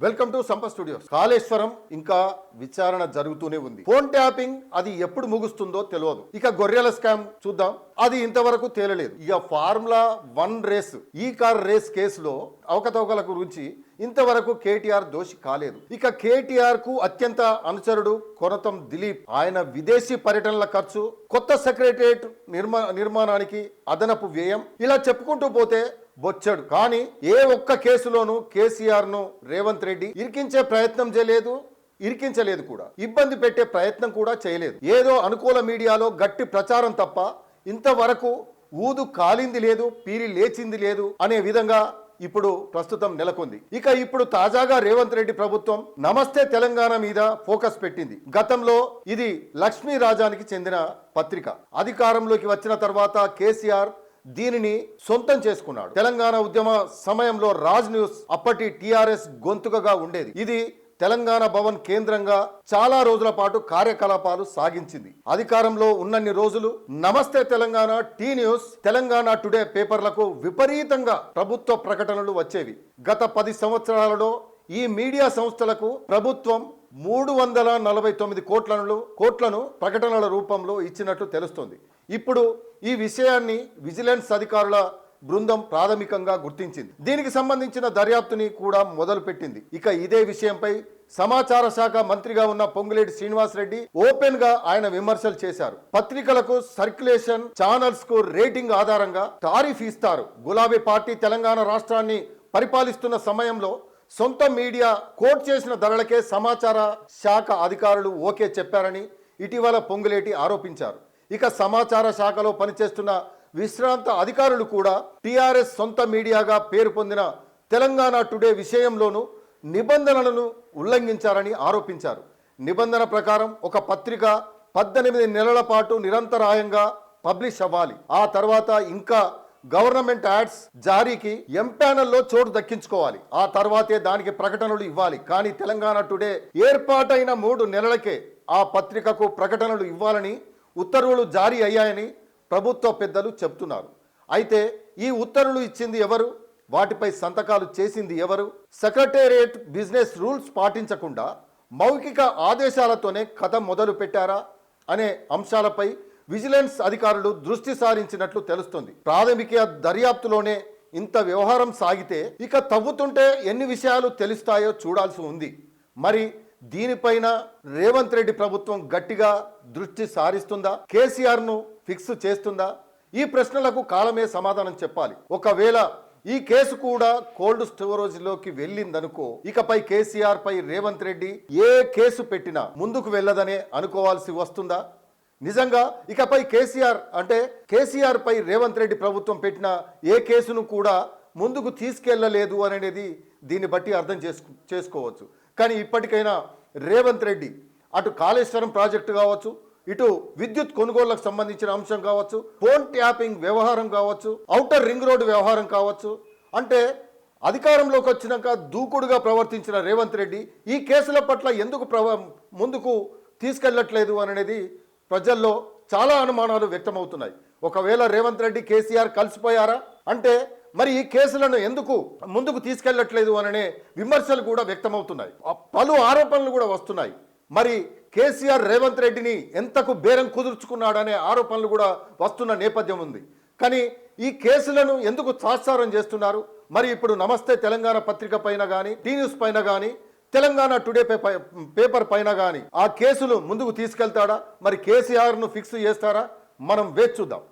Welcome to Sampath studios. Kaleshwaram ఇంకా విచారణ జరుగుతూనే ఉంది. ఫోన్ ట్యాపింగ్ అది ఎప్పుడు ముగుస్తుందో తెలియదు. ఇక గొర్రెల స్కామ్ చూద్దాం, అది ఇంతవరకు తేలలేదు. ఇక ఫార్ములా 1 రేస్, ఈ కార్ రేస్ కేసులో అవకతవకల గురించి ఇంతవరకు కేటీఆర్ దోషి కాలేదు. ఇక కేటీఆర్ కు అత్యంత అనుచరుడు కొనతం దిలీప్, ఆయన విదేశీ పర్యటనల ఖర్చు, కొత్త సెక్రటరియట్ నిర్మాణానికి అదనపు వ్యయం, ఇలా చెప్పుకుంటూ పోతే బొచ్చడు. కానీ ఏ ఒక్క కేసులోనూ కేసీఆర్ ను రేవంత్ రెడ్డి ఇరికించే ప్రయత్నం చేయలేదు, ఇరికించలేదు కూడా, ఇబ్బంది పెట్టే ప్రయత్నం కూడా చేయలేదు. ఏదో అనుకూల మీడియాలో గట్టి ప్రచారం తప్ప ఇంతవరకు ఊదు కాలింది లేదు, పీరి లేచింది లేదు అనే విధంగా ఇప్పుడు ప్రస్తుతం నెలకొంది. ఇక ఇప్పుడు తాజాగా రేవంత్ రెడ్డి ప్రభుత్వం నమస్తే తెలంగాణ మీద ఫోకస్ పెట్టింది. గతంలో ఇది లక్ష్మీ రాజానికి చెందిన పత్రిక. అధికారంలోకి వచ్చిన తర్వాత కేసీఆర్ దీనిని సొంతం చేసుకున్నాడు. తెలంగాణ ఉద్యమ సమయంలో రాజ్ న్యూస్ అప్పటి టిఆర్ఎస్ గొంతుకగా ఉండేది. ఇది తెలంగాణ భవన్ కేంద్రంగా చాలా రోజుల పాటు కార్యకలాపాలు సాగించింది. అధికారంలో ఉన్నన్ని రోజులు Namaste Telangana, T News, Telangana Today పేపర్లకు విపరీతంగా ప్రభుత్వ ప్రకటనలు వచ్చేవి. గత 10 సంవత్సరాలలో ఈ మీడియా సంస్థలకు ప్రభుత్వం 349 కోట్లను ప్రకటనల రూపంలో ఇచ్చినట్లు తెలుస్తోంది. ఇప్పుడు ఈ విషయాన్ని విజిలెన్స్ అధికారుల బృందం ప్రాథమికంగా గుర్తించింది. దీనికి సంబంధించిన దర్యాప్తుని కూడా మొదలుపెట్టింది. ఇక ఇదే విషయంపై సమాచార శాఖ మంత్రిగా ఉన్న పొంగులేటి శ్రీనివాసరెడ్డి ఓపెన్ గా ఆయన విమర్శలు చేశారు. పత్రికలకు సర్క్యులేషన్ ఛానల్స్ కు రేటింగ్ ఆధారంగా టారిఫ్ ఇస్తారు. గులాబీ పార్టీ తెలంగాణ రాష్ట్రాన్ని పరిపాలిస్తున్న సమయంలో సొంత మీడియా కోట్ చేసిన ధరలకే సమాచార శాఖ అధికారులు ఓకే చెప్పారని ఇటీవల పొంగులేటి ఆరోపించారు. ఇక సమాచార శాఖలో పనిచేస్తున్న విశ్రాంత అధికారులు కూడా టిఆర్ఎస్ సొంత మీడియాగా పేరు పొందిన తెలంగాణ టుడే విషయంలోనూ నిబంధనలను ఉల్లంఘించారని ఆరోపించారు. నిబంధన ప్రకారం ఒక పత్రిక 18 నెలల పాటు నిరంతరాయంగా పబ్లిష్ అవ్వాలి. ఆ తర్వాత ఇంకా గవర్నమెంట్ యాడ్స్ జారీకి ఎంపానల్లో చోటు దక్కించుకోవాలి. ఆ తర్వాతే దానికి ప్రకటనలు ఇవ్వాలి. కానీ తెలంగాణ టుడే ఏర్పాటైన 3 నెలలకే ఆ పత్రికకు ప్రకటనలు ఇవ్వాలని ఉత్తర్వులు జారీ అయ్యాయని ప్రభుత్వ పెద్దలు చెప్తున్నారు. అయితే ఈ ఉత్తర్వులు ఇచ్చింది ఎవరు, వాటిపై సంతకాలు చేసింది ఎవరు? సెక్రటేరియట్ బిజినెస్ రూల్స్ పాటించకుండా మౌఖిక ఆదేశాలతోనే కథ మొదలు పెట్టారా అనే అంశాలపై విజిలెన్స్ అధికారులు దృష్టి సారించినట్లు తెలుస్తుంది. ప్రాథమిక దర్యాప్తులోనే ఇంత వ్యవహారం సాగితే ఇక తవ్వుతుంటే ఎన్ని విషయాలు తెలుస్తాయో చూడాల్సి ఉంది. మరి దీనిపైన రేవంత్ రెడ్డి ప్రభుత్వం గట్టిగా దృష్టి సారిస్తుందా, కేసీఆర్ ను ఫిక్స్ చేస్తుందా? ఈ ప్రశ్నలకు కాలమే సమాధానం చెప్పాలి. ఒకవేళ ఈ కేసు కూడా కోల్డ్ స్టోరేజ్లోకి వెళ్ళిందనుకో, ఇకపై కేసీఆర్ పై రేవంత్ రెడ్డి ఏ కేసు పెట్టినా ముందుకు వెళ్ళదనే అనుకోవాల్సి వస్తుందా? నిజంగా ఇకపై కేసీఆర్ పై రేవంత్ రెడ్డి ప్రభుత్వం పెట్టిన ఏ కేసును కూడా ముందుకు తీసుకెళ్లలేదు అనేది దీన్ని బట్టి అర్థం చేసుకోవచ్చు. కానీ ఇప్పటికైనా రేవంత్ రెడ్డి అటు కాళేశ్వరం ప్రాజెక్టు కావచ్చు, ఇటు విద్యుత్ కొనుగోళ్లకు సంబంధించిన అంశం కావచ్చు, ఫోన్ ట్యాపింగ్ వ్యవహారం కావచ్చు, ఔటర్ రింగ్ రోడ్డు వ్యవహారం కావచ్చు, అంటే అధికారంలోకి వచ్చినాక దూకుడుగా ప్రవర్తించిన రేవంత్ రెడ్డి ఈ కేసుల పట్ల ఎందుకు ముందుకు తీసుకెళ్లట్లేదు అనేది ప్రజల్లో చాలా అనుమానాలు వ్యక్తమవుతున్నాయి. ఒకవేళ రేవంత్ రెడ్డి కేసీఆర్ కలిసిపోయారా అంటే మరి ఈ కేసులను ఎందుకు ముందుకు తీసుకెళ్లట్లేదు అనే విమర్శలు కూడా వ్యక్తమవుతున్నాయి. పలు ఆరోపణలు కూడా వస్తున్నాయి. మరి కేసీఆర్ రేవంత్ రెడ్డిని ఎంతకు బేరం కుదుర్చుకున్నాడనే ఆరోపణలు కూడా వస్తున్న నేపథ్యం ఉంది. కానీ ఈ కేసులను ఎందుకు తాత్సారం చేస్తున్నారు? మరి ఇప్పుడు నమస్తే తెలంగాణ పత్రిక పైన కానీ, టీ న్యూస్ పైన కానీ, తెలంగాణ టుడే పేపర్ పైన కానీ ఆ కేసులు ముందుకు తీసుకెళ్తాడా? మరి కేసీఆర్ ను ఫిక్స్ చేస్తారా? మనం వేచి చూద్దాం.